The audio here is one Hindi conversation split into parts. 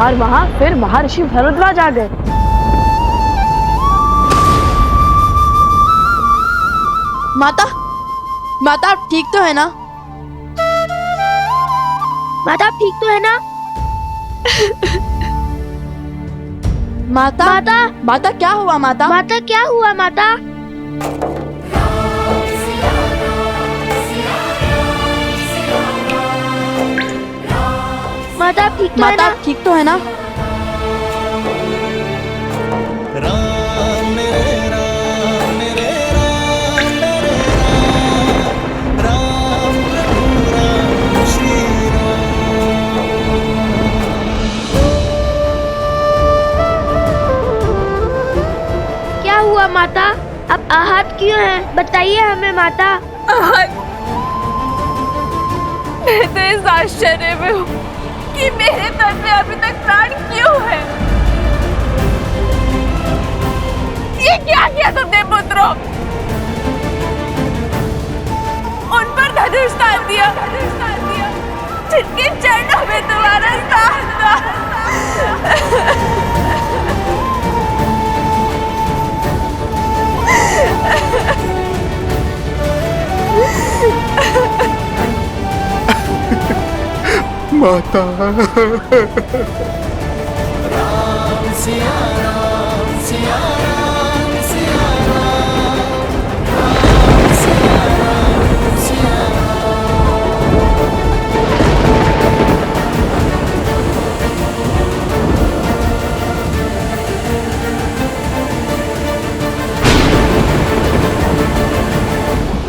और वहाँ फिर महर्षि भरद्वाज आ गए। माता, माता आप ठीक तो है ना? माता आप ठीक तो है ना? माता, माता, माता क्या हुआ माता? माता क्या हुआ माता? माता आप ठीक तो है माता ना? आप ठीक तो है ना? क्या हुआ माता? आप आहत क्यों हैं? बताइए हमें माता। मैं तो इस आश्चर्य में हूँ कि मेरे तन में अभी तक प्राण क्यों है। ये क्या किया तुमने पुत्रों? उन पर धनुष तान दिया, जिनके चरणों में तुम्हारा स्थान था। माता।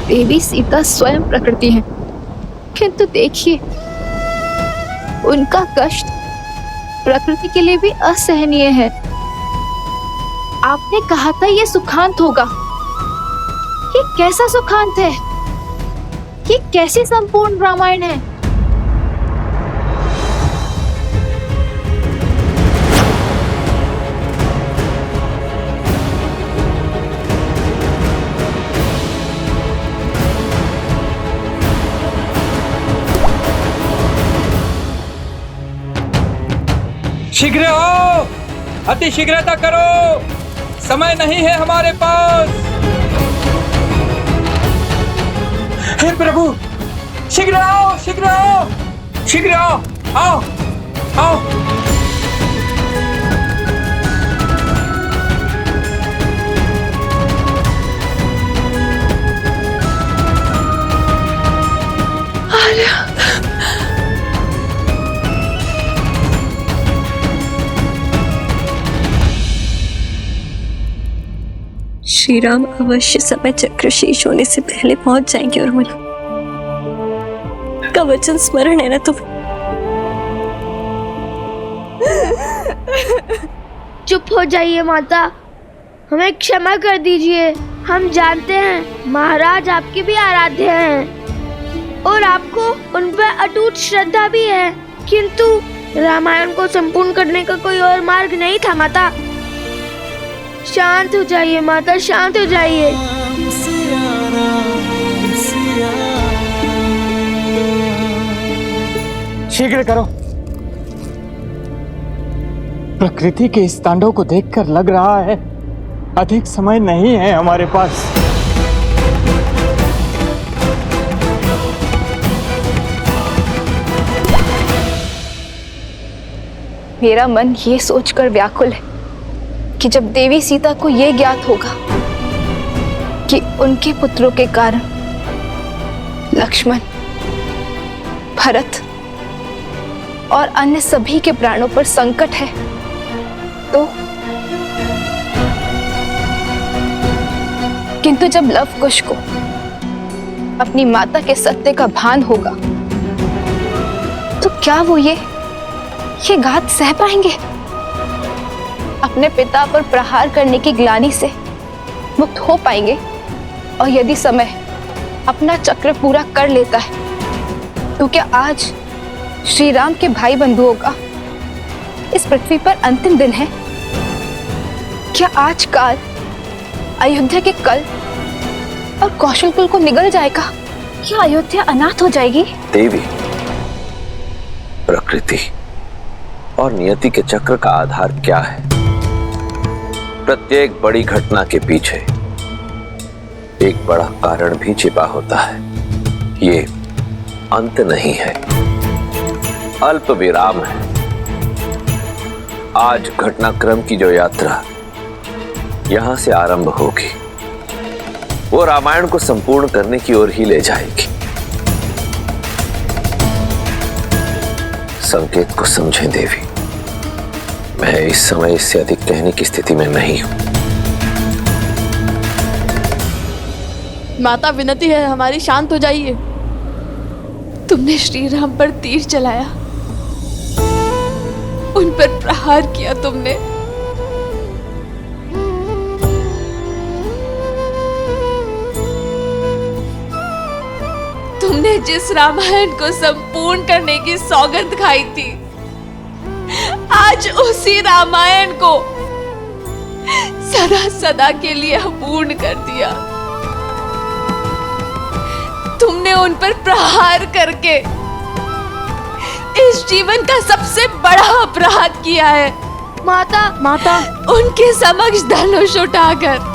देवी सीता स्वयं प्रकृति है, किंतु देखिए उनका कष्ट प्रकृति के लिए भी असहनीय है। आपने कहा था ये सुखांत होगा। ये कैसा सुखांत है? ये कैसी संपूर्ण रामायण है? शीघ्र हो, अति शीघ्रता करो, समय नहीं है हमारे पास। हे प्रभु, शीघ्र आओ, शीघ्र आओ, शीघ्र आओ, आओ, आओ। श्री राम अवश्य समय चक्र शेष होने से पहले पहुंच जाएंगे। और मुझे का वचन स्मरण है ना तुम्हें? चुप हो जाइए माता, हमें क्षमा कर दीजिए। हम जानते हैं महाराज आपके भी आराध्य हैं और आपको उन पर अटूट श्रद्धा भी है, किंतु रामायण को संपूर्ण करने का कोई और मार्ग नहीं था माता। शांत हो जाइए माता, शांत हो जाइए। शीघ्र करो। प्रकृति के इस तांडव को देखकर लग रहा है अधिक समय नहीं है हमारे पास। मेरा मन ये सोचकर व्याकुल है कि जब देवी सीता को ये ज्ञात होगा कि उनके पुत्रों के कारण लक्ष्मण, भरत और अन्य सभी के प्राणों पर संकट है, तो किंतु जब लव कुश को अपनी माता के सत्य का भान होगा तो क्या वो ये घात सह पाएंगे? अपने पिता पर प्रहार करने की ग्लानि से मुक्त हो पाएंगे? और यदि समय अपना चक्र पूरा कर लेता है तो क्या आज श्री राम के भाई बंधुओं का इस पृथ्वी पर अंतिम दिन है? क्या आज काल अयोध्या के कल और कौशल कुल को निगल जाएगा? क्या अयोध्या अनाथ हो जाएगी? देवी, प्रकृति और नियति के चक्र का आधार क्या है। प्रत्येक बड़ी घटना के पीछे एक बड़ा कारण भी छिपा होता है। ये अंत नहीं है, अल्प विराम है। आज घटनाक्रम की जो यात्रा यहां से आरंभ होगी वो रामायण को संपूर्ण करने की ओर ही ले जाएगी। संकेत को समझें देवी, मैं इस समय इससे अधिक कहने की स्थिति में नहीं हूं। माता विनती है हमारी, शांत हो जाइए। तुमने श्री राम पर तीर चलाया, उन पर प्रहार किया तुमने। तुमने जिस रामायण को संपूर्ण करने की सौगंध खाई थी, आज उसी रामायण को सदा सदा के लिए अपूर्ण कर दिया। तुमने उन पर प्रहार करके इस जीवन का सबसे बड़ा अपराध किया है। माता उनके समक्ष धनुष उठाकर।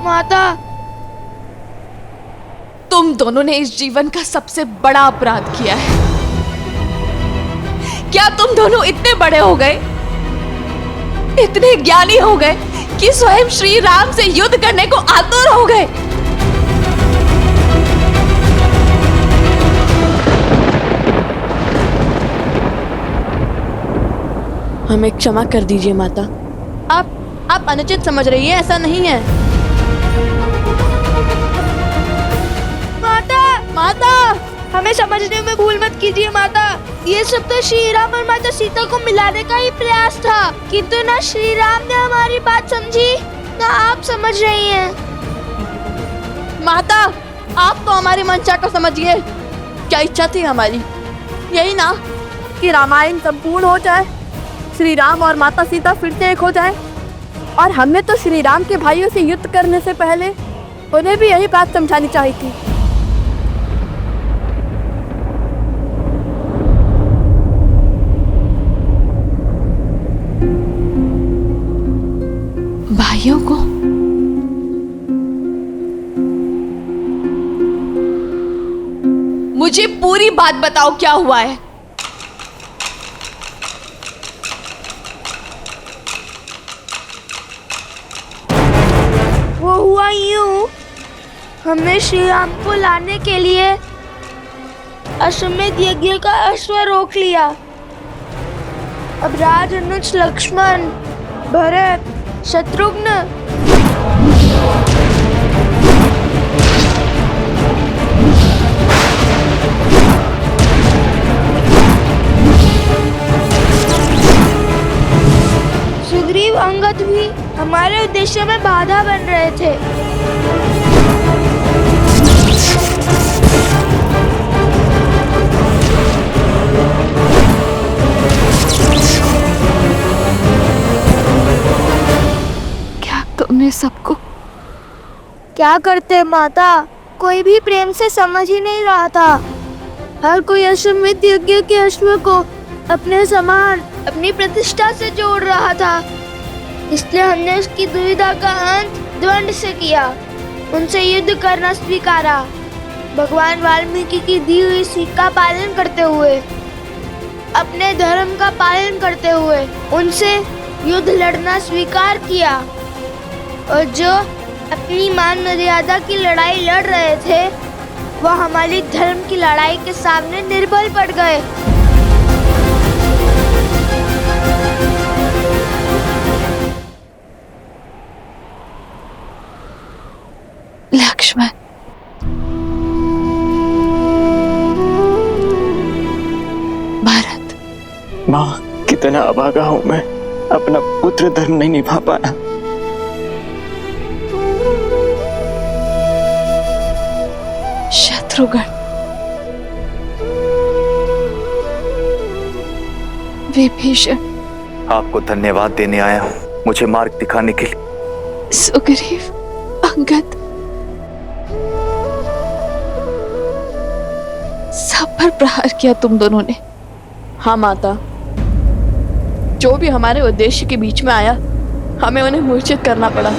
माता तुम दोनों ने इस जीवन का सबसे बड़ा अपराध किया है। क्या तुम दोनों इतने बड़े हो गए, इतने ज्ञानी हो गए कि स्वयं श्री राम से युद्ध करने को आतुर हो गए? हमें क्षमा कर दीजिए माता। आप अनुचित समझ रही हैं, ऐसा नहीं है। माता हमें समझने में भूल मत कीजिए माता। ये सब तो श्री राम और माता सीता को मिलाने का ही प्रयास था, किंतु ना श्री राम ने हमारी बात समझी ना आप समझ रही हैं। माता आप तो हमारी मंशा को समझिए। क्या इच्छा थी हमारी? यही ना कि रामायण संपूर्ण हो जाए, श्री राम और माता सीता फिर से एक हो जाए। और हमने तो श्री राम के भाइयों से युद्ध करने से पहले उन्हें भी यही बात समझानी चाहिए थी। भाइयों को? मुझे पूरी बात बताओ, क्या हुआ है? वो हुआ यूं, हमने श्री राम को लाने के लिए अश्वमेध यज्ञ का अश्व रोक लिया। अब राज अनुज लक्ष्मण, भरत, शत्रुघ्न सुग्रीव, अंगद भी हमारे उद्देश्य में बाधा बन रहे थे। तुमने सबको क्या करते माता, कोई भी प्रेम से समझ ही नहीं रहा था। हर कोई अश्वमेध यज्ञ के अश्व को अपने समान, अपनी प्रतिष्ठा से जोड़ रहा था। इसलिए हमने उसकी दुविधा का अंत द्वंद से किया, उनसे युद्ध करना स्वीकारा। भगवान वाल्मीकि की दी हुई सीख का पालन करते हुए, अपने धर्म का पालन करते हुए उनसे युद्ध लड़ना स्वीकार किया। और जो अपनी मान मर्यादा की लड़ाई लड़ रहे थे, वह हमारी धर्म की लड़ाई के सामने निर्बल पड़ गए। लक्ष्मण, भरत। माँ, कितना अभागा हूं मैं, अपना पुत्र धर्म नहीं निभा पाया। शत्रुघ्न, विभीषण, आपको धन्यवाद देने आया हूँ, मुझे मार्ग दिखाने के लिए। सुग्रीव, अंगद, सब पर प्रहार किया तुम दोनों ने। हाँ माता, जो भी हमारे उद्देश्य के बीच में आया, हमें उन्हें मूर्छित करना पड़ा।